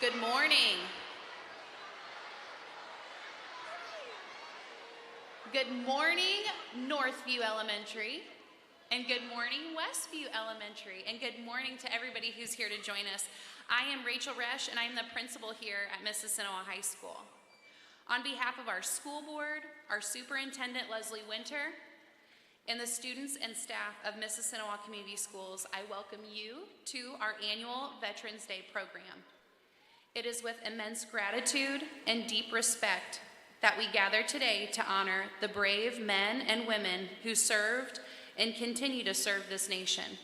Good morning. Good morning, Northview Elementary, and good morning, Westview Elementary, and good morning to everybody who's here to join us. I am Rachel Resch, and I'm the principal here at Mississinewa High School. On behalf of our school board, our superintendent, Leslie Winter, and the students and staff of Mississinewa Community Schools, I welcome you to our annual Veterans Day program. It is with immense gratitude and deep respect that we gather today to honor the brave men and women who served and continue to serve this nation.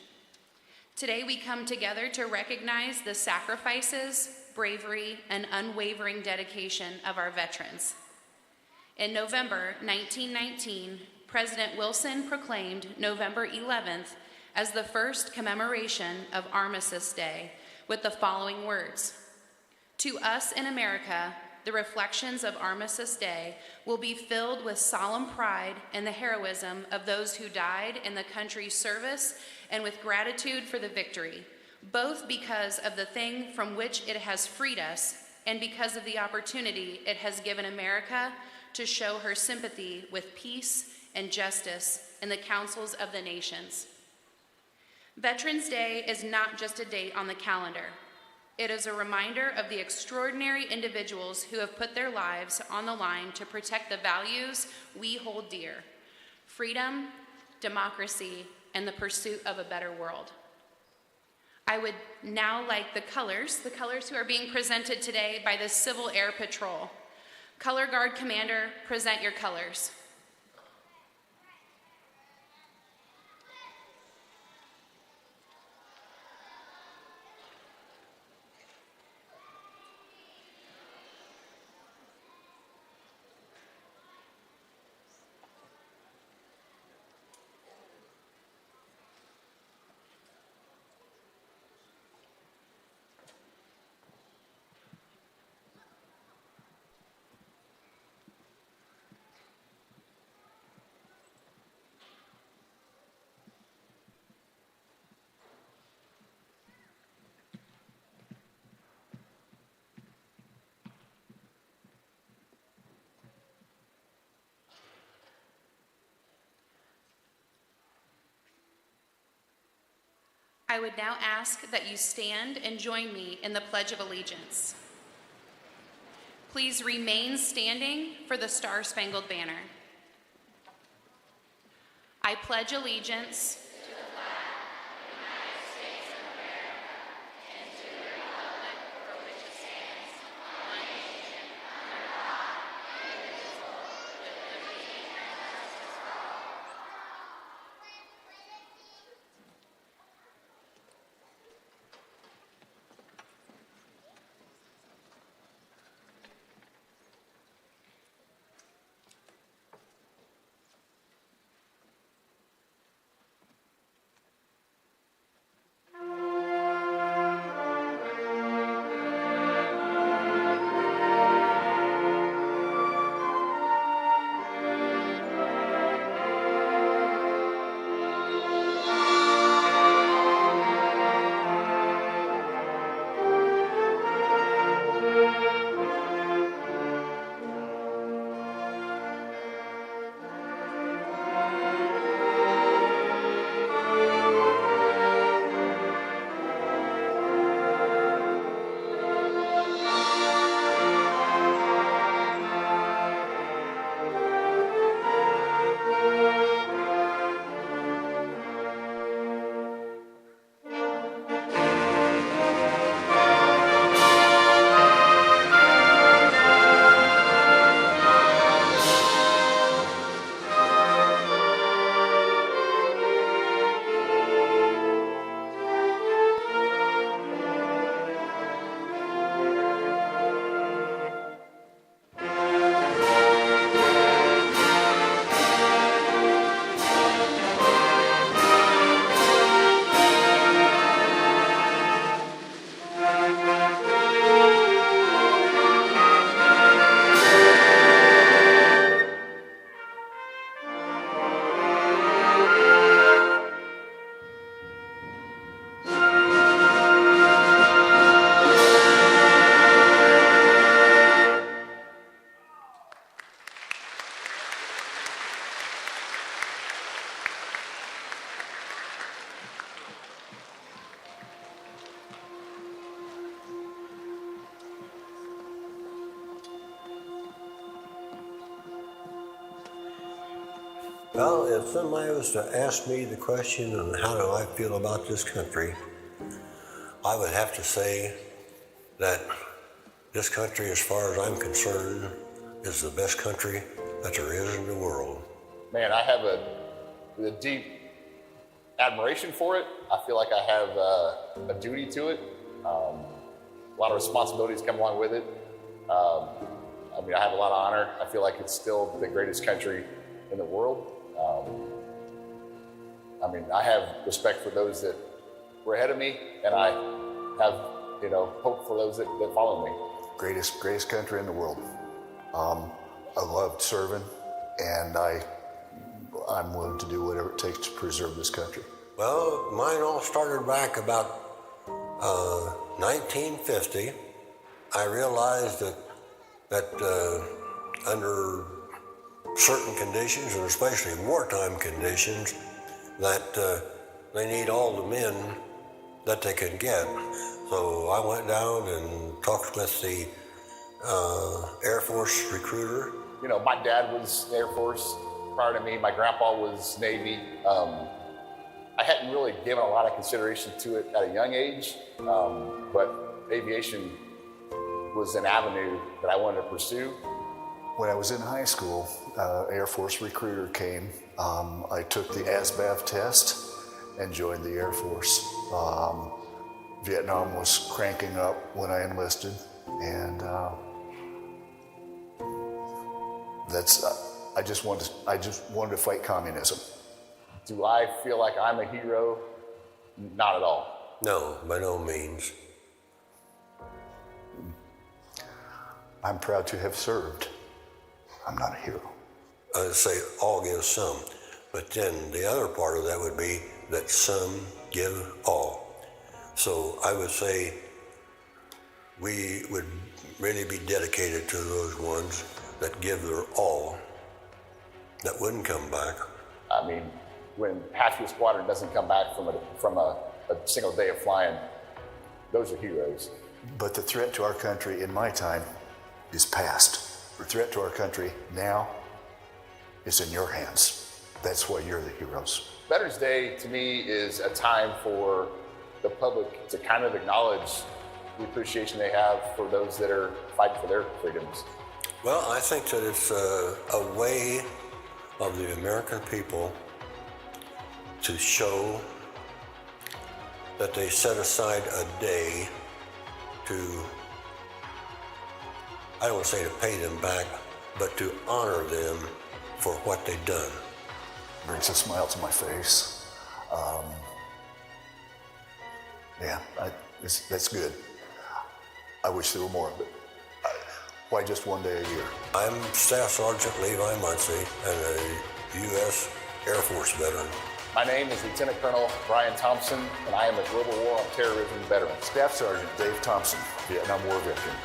Today we come together to recognize the sacrifices, bravery, and unwavering dedication of our veterans. In November 1919, President Wilson proclaimed November 11th as the first commemoration of Armistice Day with the following words: "To us in America, the reflections of Armistice Day will be filled with solemn pride in the heroism of those who died in the country's service and with gratitude for the victory, both because of the thing from which it has freed us and because of the opportunity it has given America to show her sympathy with peace and justice in the councils of the nations." Veterans Day is not just a date on the calendar. It is a reminder of the extraordinary individuals who have put their lives on the line to protect the values we hold dear: freedom, democracy, and the pursuit of a better world. I would now like the colors who are being presented today by the Civil Air Patrol. Color Guard Commander, present your colors. I would now ask that you stand and join me in the Pledge of Allegiance. Please remain standing for the Star-Spangled Banner. I pledge allegiance to the flag of the United States of America and to the republic for which it stands, one nation, under God, indivisible, with liberty and justice for all. Well, if somebody was to ask me the question on how do I feel about this country, I would have to say that this country, as far as I'm concerned, is the best country that there is in the world. Man, I have a deep admiration for it. I feel like I have a duty to it. A lot of responsibilities come along with it. I mean, I have a lot of honor. I feel like it's still the greatest country in the world. I mean, I have respect for those that were ahead of me, and I have, hope for those that follow me. Greatest country in the world. I loved serving, and I'm willing to do whatever it takes to preserve this country. Well, mine all started back about 1950. I realized that under certain conditions, and especially wartime conditions, that they need all the men that they can get. So I went down and talked with the Air Force recruiter. You know, my dad was Air Force prior to me. My grandpa was Navy. I hadn't really given a lot of consideration to it at a young age, but aviation was an avenue that I wanted to pursue. When I was in high school, Air Force recruiter came. I took the ASVAB test and joined the Air Force. Vietnam was cranking up when I enlisted, and I just wanted to fight communism. Do I feel like I'm a hero? Not at all. No, by no means. I'm proud to have served. I'm not a hero. I'd say all give some, but then the other part of that would be that some give all. So I would say we would really be dedicated to those ones that give their all, that wouldn't come back. I mean, when half your squadron doesn't come back from a single day of flying, those are heroes. But the threat to our country in my time is past. The threat to our country now is in your hands. That's why you're the heroes. Veterans Day, to me, is a time for the public to kind of acknowledge the appreciation they have for those that are fighting for their freedoms. Well, I think that it's a way of the American people to show that they set aside a day to, I don't want to say to pay them back, but to honor them for what they've done. Brings a smile to my face. That's good. I wish there were more of it. Why just one day a year? I'm Staff Sergeant Levi Muncie and a U.S. Air Force veteran. My name is Lieutenant Colonel Brian Thompson, and I am a Global War on Terrorism veteran. Staff Sergeant Dave Thompson, Vietnam War veteran.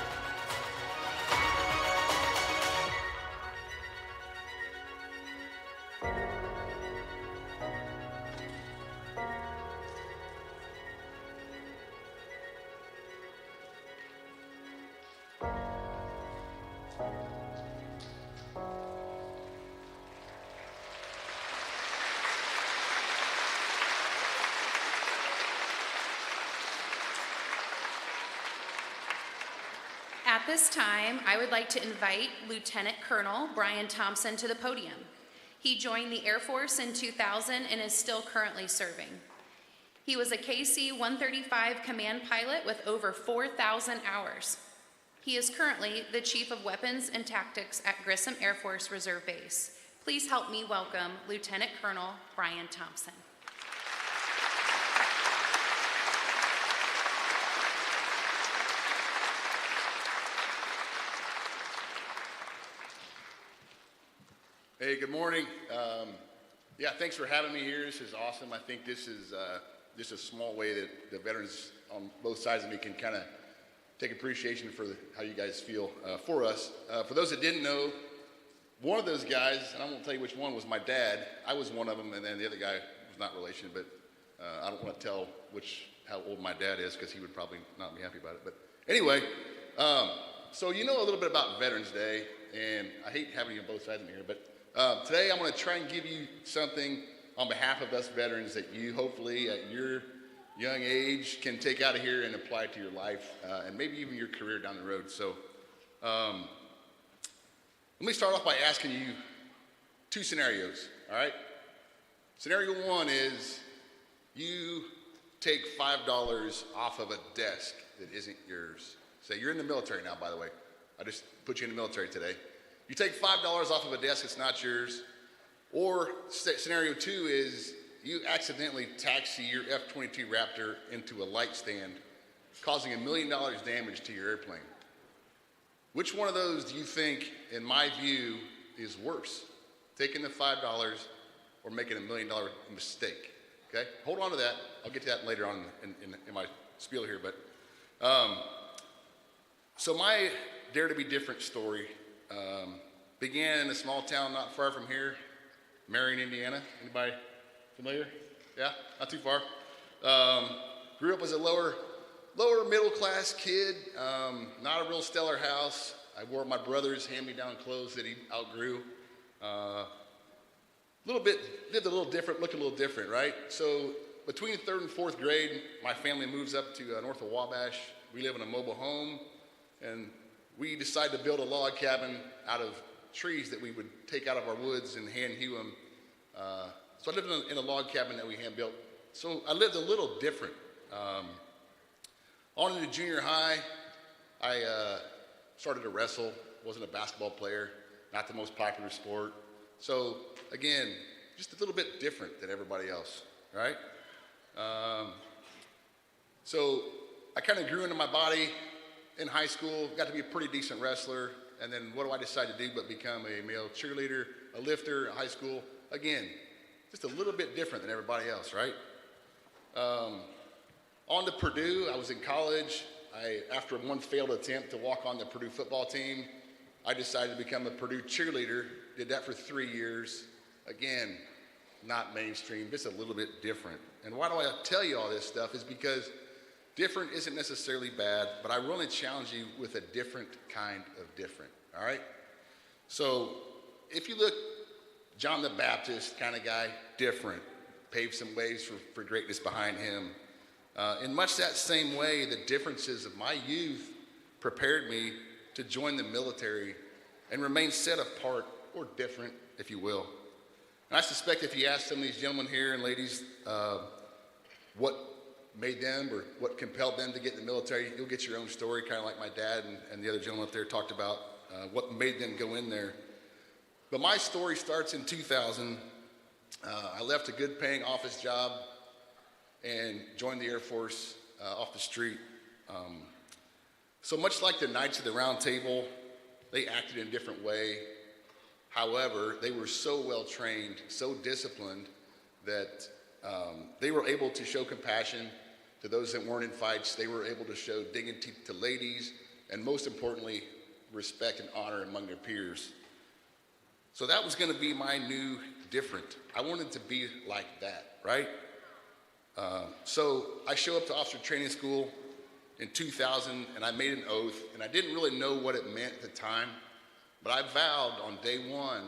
At this time, I would like to invite Lieutenant Colonel Brian Thompson to the podium. He joined the Air Force in 2000 and is still currently serving. He was a KC-135 command pilot with over 4,000 hours. He is currently the Chief of Weapons and Tactics at Grissom Air Force Reserve Base. Please help me welcome Lieutenant Colonel Brian Thompson. Hey, good morning. Thanks for having me here. This is awesome. I think this is just a small way that the veterans on both sides of me can kind of take appreciation for how you guys feel for us. For those that didn't know, one of those guys, and I won't tell you which one, was my dad. I was one of them, and then the other guy was not relation, but I don't want to tell how old my dad is because he would probably not be happy about it. But anyway, so you know a little bit about Veterans Day, and I hate having you on both sides of me here, but Today I'm going to try and give you something on behalf of us veterans that you hopefully at your young age can take out of here and apply it to your life and maybe even your career down the road. So let me start off by asking you two scenarios, all right? Scenario one is you take $5 off of a desk that isn't yours. Say you're in the military now, by the way. I just put you in the military today. You take $5 off of a desk that's not yours. Or scenario two is you accidentally taxi your F-22 Raptor into a light stand, causing $1 million damage to your airplane. Which one of those do you think, in my view, is worse? Taking the $5 or making $1 million mistake? Okay, hold on to that. I'll get to that later on in my spiel here. But so my Dare to Be Different story began in a small town not far from here, Marion, Indiana. Anybody familiar? Yeah, not too far. Grew up as a lower middle class kid, not a real stellar house. I wore my brother's hand-me-down clothes that he outgrew. Lived a little different, looked a little different, right? So between third and fourth grade, my family moves up to north of Wabash. We live in a mobile home, and we decided to build a log cabin out of trees that we would take out of our woods and hand hew them. So I lived in a log cabin that we hand built. So I lived a little different. On into junior high, I started to wrestle. Wasn't a basketball player, not the most popular sport. So again, just a little bit different than everybody else, right? So I kind of grew into my body in high school, got to be a pretty decent wrestler, and then what do I decide to do but become a male cheerleader, a lifter at high school? Again, just a little bit different than everybody else, right? On to Purdue, I was in college. After one failed attempt to walk on the Purdue football team, I decided to become a Purdue cheerleader. Did that for 3 years. Again, not mainstream, just a little bit different. And why do I tell you all this stuff is because different isn't necessarily bad, but I really challenge you with a different kind of different, all right? So if you look, John the Baptist kind of guy, different, paved some ways for greatness behind him. In much that same way, the differences of my youth prepared me to join the military and remain set apart or different, if you will. And I suspect if you ask some of these gentlemen here and ladies what made them or what compelled them to get in the military, you'll get your own story, kind of like my dad and the other gentleman up there talked about what made them go in there. But my story starts in 2000. I left a good paying office job and joined the Air Force off the street. So much like the Knights of the Round Table, they acted in a different way. However, they were so well trained, so disciplined, that they were able to show compassion to those that weren't in fights. They were able to show dignity to ladies, and most importantly, respect and honor among their peers. So that was going to be my new different. I wanted to be like that, right? So I show up to officer training school in 2000, and I made an oath, and I didn't really know what it meant at the time, but I vowed on day one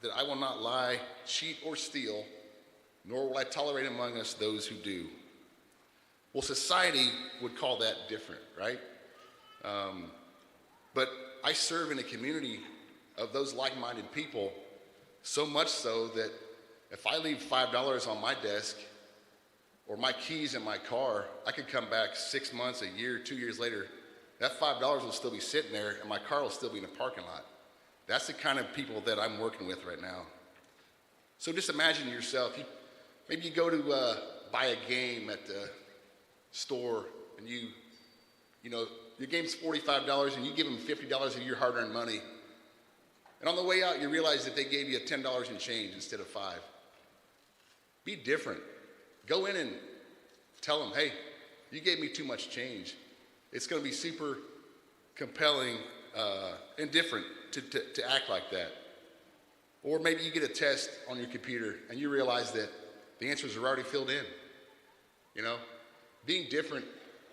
that I will not lie, cheat, or steal, nor will I tolerate among us those who do. Well, society would call that different, right? But I serve in a community of those like-minded people, so much so that if I leave $5 on my desk or my keys in my car, I could come back 6 months, a year, 2 years later, that $5 will still be sitting there and my car will still be in the parking lot. That's the kind of people that I'm working with right now. So just imagine yourself, maybe you go to buy a game at the store and you know, your game's $45 and you give them $50 of your hard-earned money. And on the way out, you realize that they gave you $10 in change instead of $5. Be different. Go in and tell them, hey, you gave me too much change. It's going to be super compelling and different to act like that. Or maybe you get a test on your computer and you realize that the answers are already filled in. You know, being different,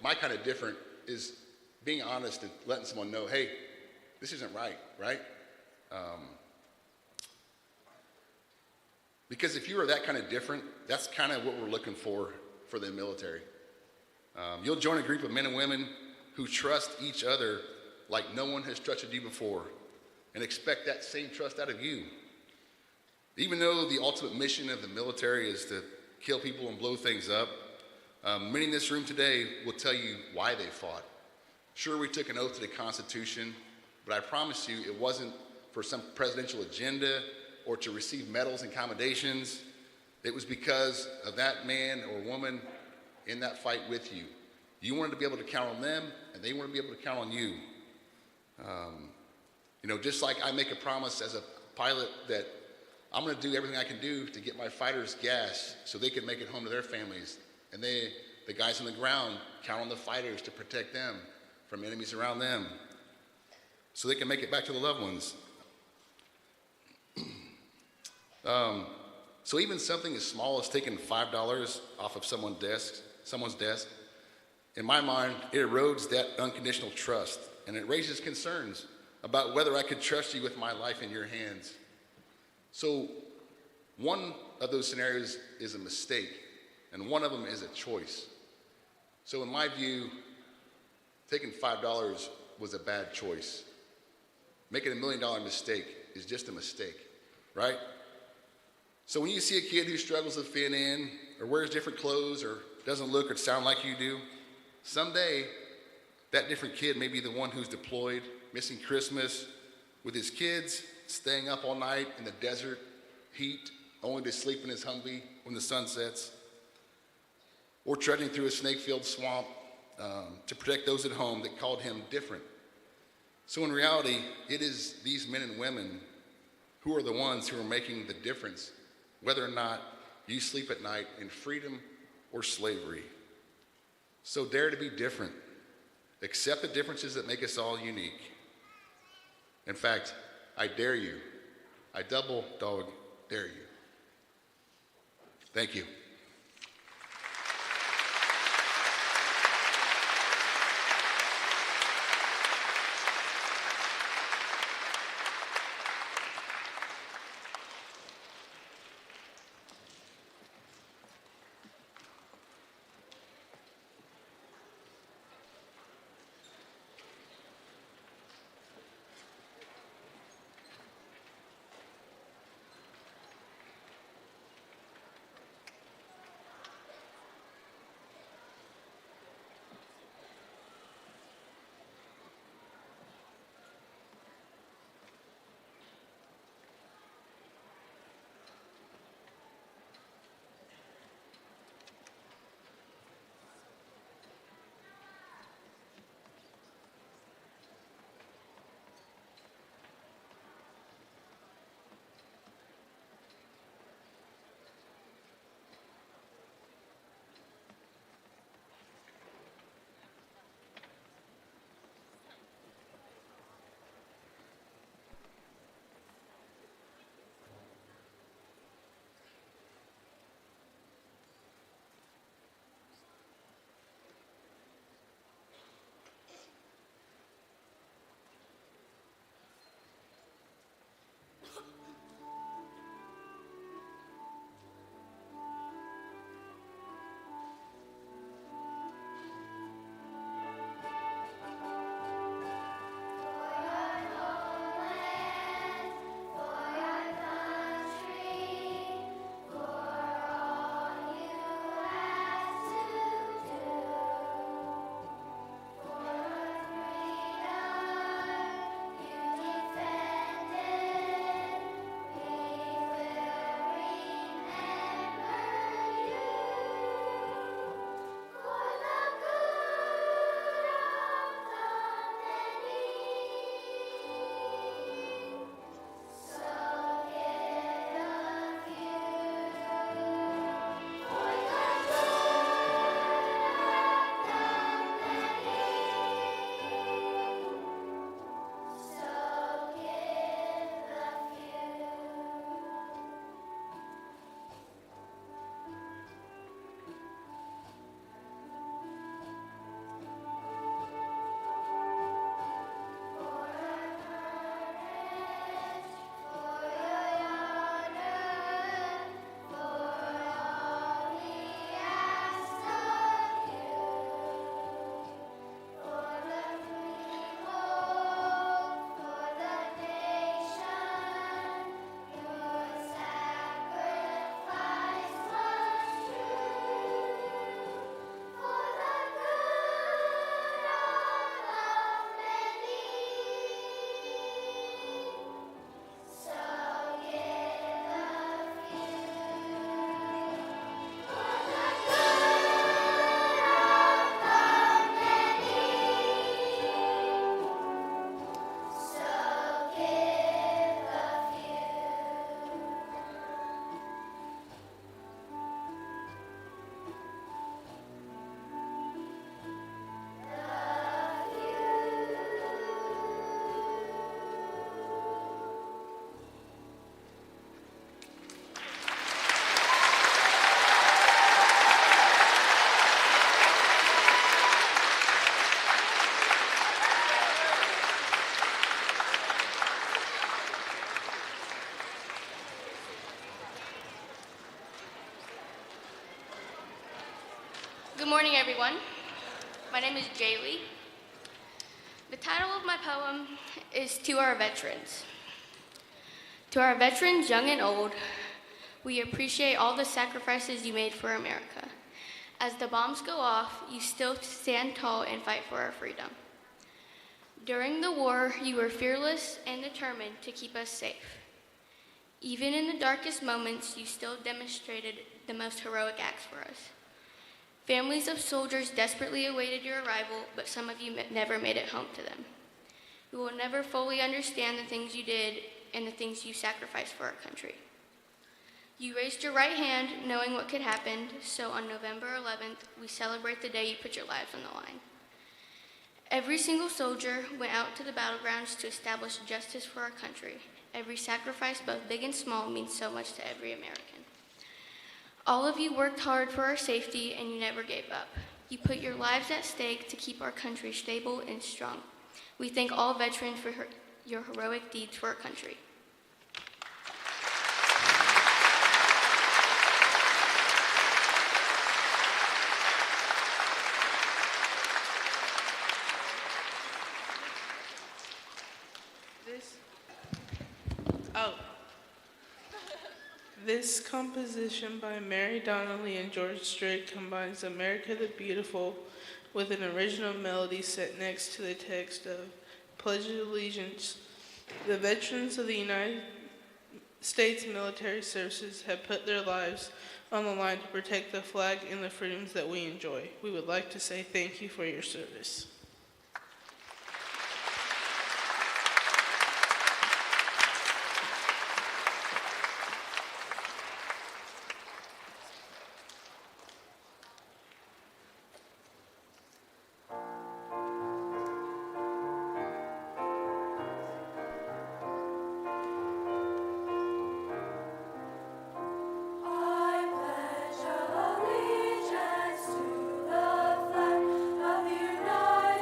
my kind of different, is being honest and letting someone know, hey, this isn't right, right? Because if you are that kind of different, that's kind of what we're looking for the military. You'll join a group of men and women who trust each other like no one has trusted you before and expect that same trust out of you. Even though the ultimate mission of the military is to kill people and blow things up, many in this room today will tell you why they fought. Sure, we took an oath to the Constitution, but I promise you it wasn't for some presidential agenda or to receive medals and commendations. It was because of that man or woman in that fight with you. You wanted to be able to count on them, and they wanted to be able to count on you. Just like I make a promise as a pilot that I'm going to do everything I can do to get my fighters gas so they can make it home to their families. And the guys on the ground count on the fighters to protect them from enemies around them so they can make it back to the loved ones. So even something as small as taking $5 off of someone's desk, in my mind, it erodes that unconditional trust, and it raises concerns about whether I could trust you with my life in your hands. So one of those scenarios is a mistake, and one of them is a choice. So in my view, taking $5 was a bad choice. Making $1 million mistake is just a mistake, right? So when you see a kid who struggles to fit in, or wears different clothes, or doesn't look or sound like you do, someday that different kid may be the one who's deployed, missing Christmas, with his kids, staying up all night in the desert heat, only to sleep in his Humvee when the sun sets, or trudging through a snake-filled swamp to protect those at home that called him different. So in reality, it is these men and women who are the ones who are making the difference, whether or not you sleep at night in freedom or slavery. So dare to be different. Accept the differences that make us all unique. In fact, I dare you. I double dog dare you. Thank you. everyone. My name is Jaylee. The title of my poem is To Our Veterans. To our veterans, young and old, we appreciate all the sacrifices you made for America. As the bombs go off, you still stand tall and fight for our freedom. During the war, you were fearless and determined to keep us safe. Even in the darkest moments, you still demonstrated the most heroic acts for us. Families of soldiers desperately awaited your arrival, but some of you never made it home to them. We will never fully understand the things you did and the things you sacrificed for our country. You raised your right hand knowing what could happen, so on November 11th, we celebrate the day you put your lives on the line. Every single soldier went out to the battlegrounds to establish justice for our country. Every sacrifice, both big and small, means so much to every American. All of you worked hard for our safety, and you never gave up. You put your lives at stake to keep our country stable and strong. We thank all veterans for your heroic deeds for our country. This composition by Mary Donnelly and George Strait combines America the Beautiful with an original melody set next to the text of Pledge of Allegiance. The veterans of the United States military services have put their lives on the line to protect the flag and the freedoms that we enjoy. We would like to say thank you for your service. Allegiance to the flag of the United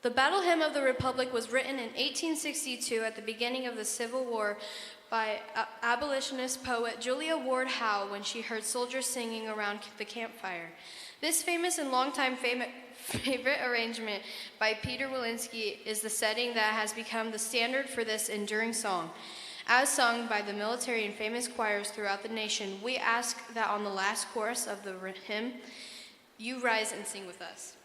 The Battle Hymn of the Republic was written in 1862 at the beginning of the Civil War by abolitionist poet Julia Ward Howe when she heard soldiers singing around the campfire. This famous and longtime favorite arrangement by Peter Walensky is the setting that has become the standard for this enduring song. As sung by the military and famous choirs throughout the nation, we ask that on the last chorus of the hymn, you rise and sing with us.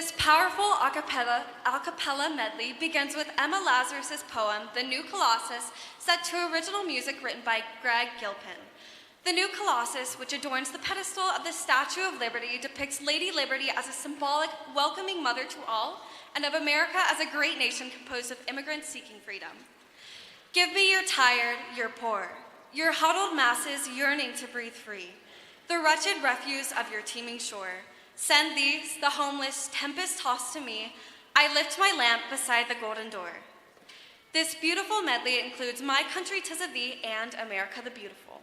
This powerful a cappella medley begins with Emma Lazarus' poem, The New Colossus, set to original music written by Greg Gilpin. The New Colossus, which adorns the pedestal of the Statue of Liberty, depicts Lady Liberty as a symbolic, welcoming mother to all, and of America as a great nation composed of immigrants seeking freedom. Give me your tired, your poor, your huddled masses yearning to breathe free, the wretched refuse of your teeming shore. Send these, the homeless, tempest-tossed to me. I lift my lamp beside the golden door. This beautiful medley includes My Country 'Tis of Thee and America the Beautiful.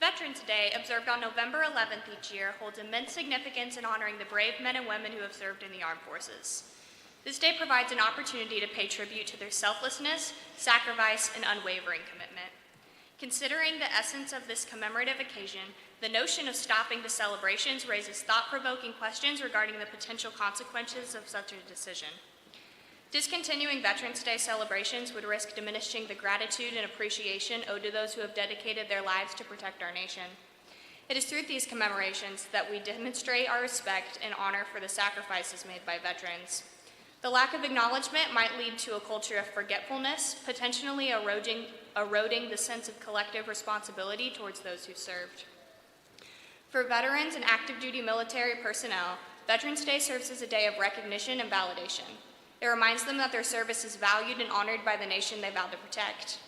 Veterans Day, observed on November 11th each year, holds immense significance in honoring the brave men and women who have served in the armed forces. This day provides an opportunity to pay tribute to their selflessness, sacrifice, and unwavering commitment. Considering the essence of this commemorative occasion, the notion of stopping the celebrations raises thought-provoking questions regarding the potential consequences of such a decision. Discontinuing Veterans Day celebrations would risk diminishing the gratitude and appreciation owed to those who have dedicated their lives to protect our nation. It is through these commemorations that we demonstrate our respect and honor for the sacrifices made by veterans. The lack of acknowledgement might lead to a culture of forgetfulness, potentially eroding the sense of collective responsibility towards those who served. For veterans and active duty military personnel, Veterans Day serves as a day of recognition and validation. It reminds them that their service is valued and honored by the nation they vowed to protect.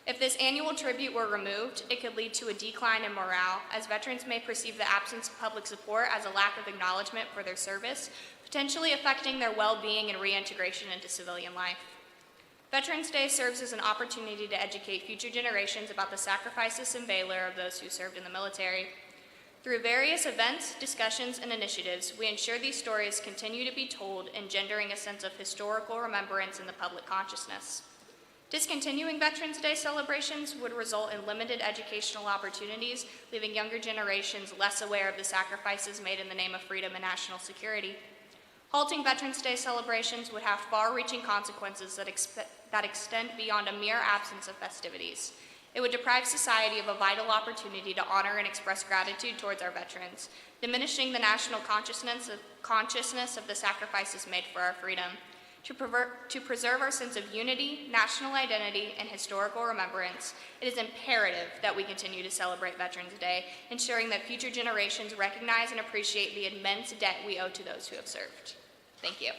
If this annual tribute were removed, it could lead to a decline in morale, as veterans may perceive the absence of public support as a lack of acknowledgement for their service, potentially affecting their well-being and reintegration into civilian life. Veterans Day serves as an opportunity to educate future generations about the sacrifices and valor of those who served in the military. Through various events, discussions, and initiatives, we ensure these stories continue to be told, engendering a sense of historical remembrance in the public consciousness. Discontinuing Veterans Day celebrations would result in limited educational opportunities, leaving younger generations less aware of the sacrifices made in the name of freedom and national security. Halting Veterans Day celebrations would have far-reaching consequences that extend beyond a mere absence of festivities. It would deprive society of a vital opportunity to honor and express gratitude towards our veterans, diminishing the national consciousness of the sacrifices made for our freedom. To preserve our sense of unity, national identity, and historical remembrance, it is imperative that we continue to celebrate Veterans Day, ensuring that future generations recognize and appreciate the immense debt we owe to those who have served. Thank you.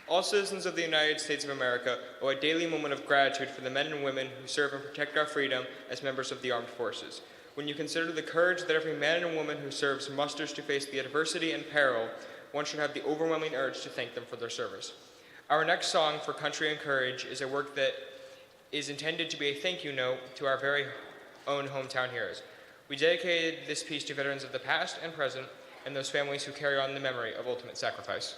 All citizens of the United States of America owe a daily moment of gratitude for the men and women who serve and protect our freedom as members of the armed forces. When you consider the courage that every man and woman who serves musters to face the adversity and peril, one should have the overwhelming urge to thank them for their service. Our next song, For Country and Courage, is a work that is intended to be a thank you note to our very own hometown heroes. We dedicated this piece to veterans of the past and present and those families who carry on the memory of ultimate sacrifice.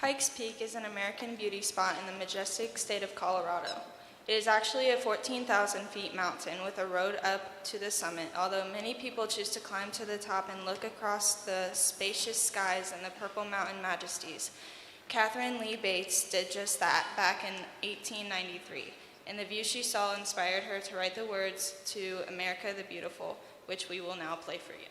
Pikes Peak is an American beauty spot in the majestic state of Colorado. It is actually a 14,000 feet mountain with a road up to the summit, although many people choose to climb to the top and look across the spacious skies and the purple mountain majesties. Catherine Lee Bates did just that back in 1893, and the view she saw inspired her to write the words to America the Beautiful, which we will now play for you.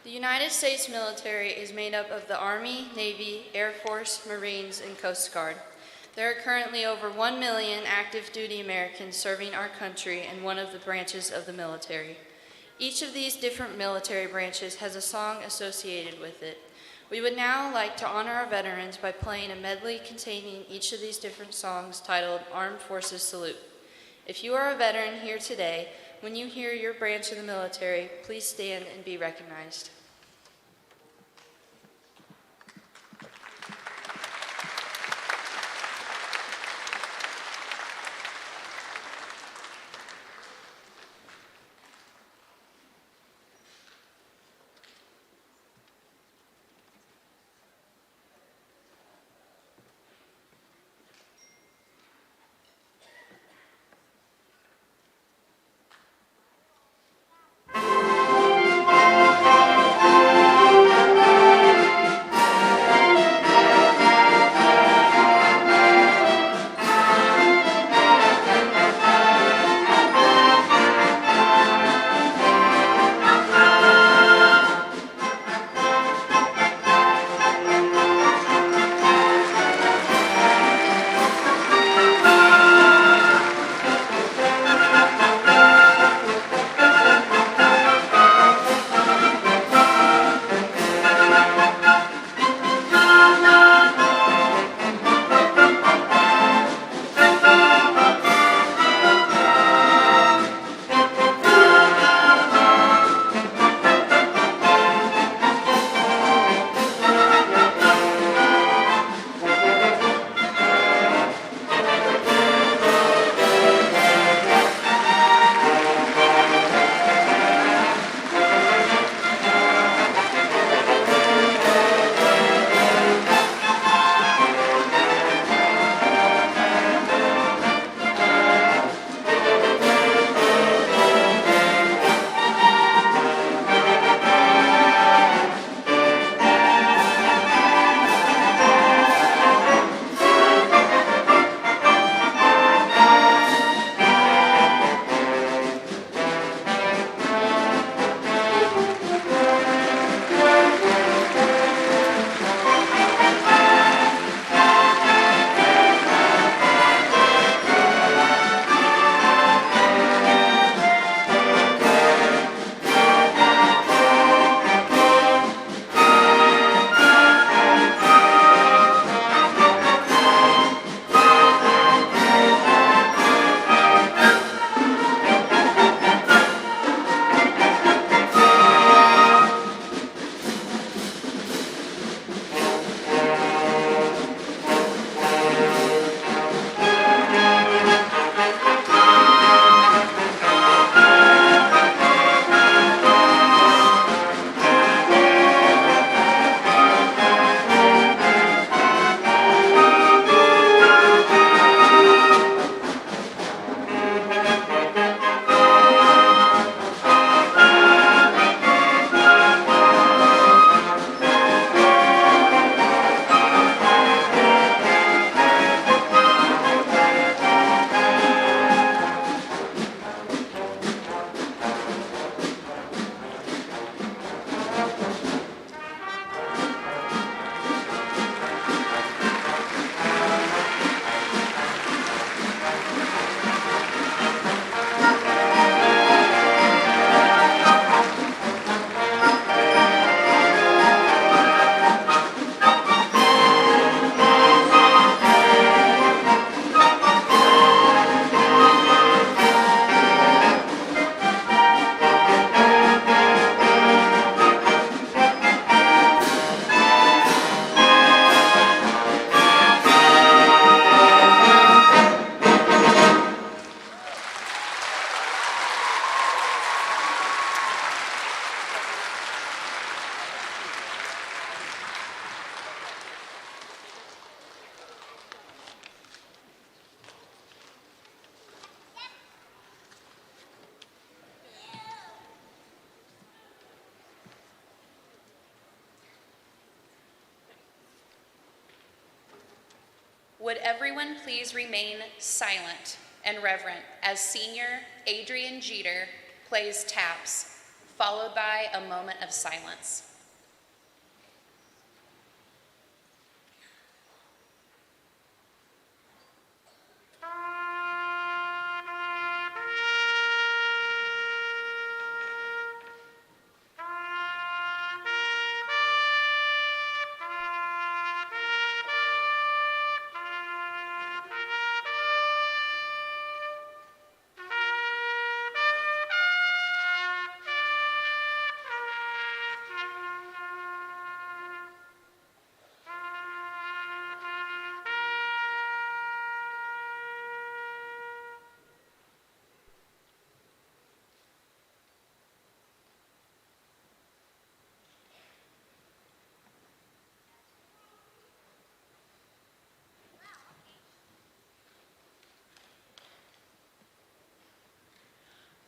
The United States military is made up of the Army, Navy, Air Force, Marines, and Coast Guard. There are currently over 1 million active duty Americans serving our country in one of the branches of the military. Each of these different military branches has a song associated with it. We would now like to honor our veterans by playing a medley containing each of these different songs titled Armed Forces Salute. If you are a veteran here today, when you hear your branch of the military, please stand and be recognized. Would everyone please remain silent and reverent as senior Adrian Jeter plays taps, followed by a moment of silence.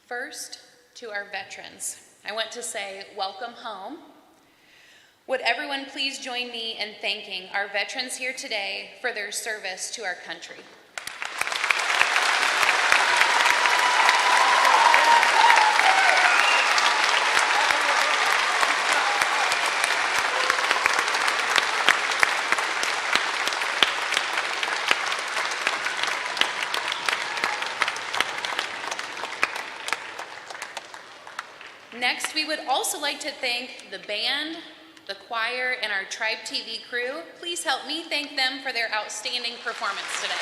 First, to our veterans, I want to say welcome home. Would everyone please join me in thanking our veterans here today for their service to our country. Next, we would also like to thank the band, the choir, and our Tribe TV crew. Please help me thank them for their outstanding performance today.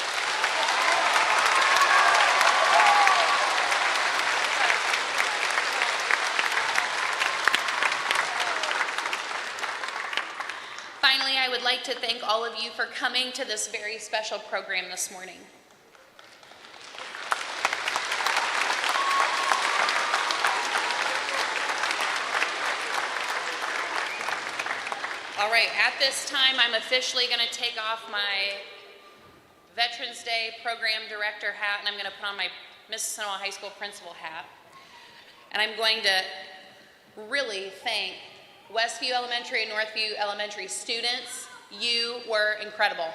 Finally, I would like to thank all of you for coming to this very special program this morning. All right, at this time, I'm officially going to take off my Veterans Day Program Director hat, and I'm going to put on my Mississinewa High School Principal hat. And I'm going to really thank Westview Elementary and Northview Elementary students. You were incredible.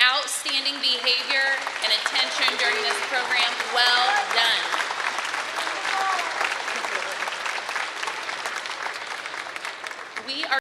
Outstanding behavior and attention during this program. Well done. We are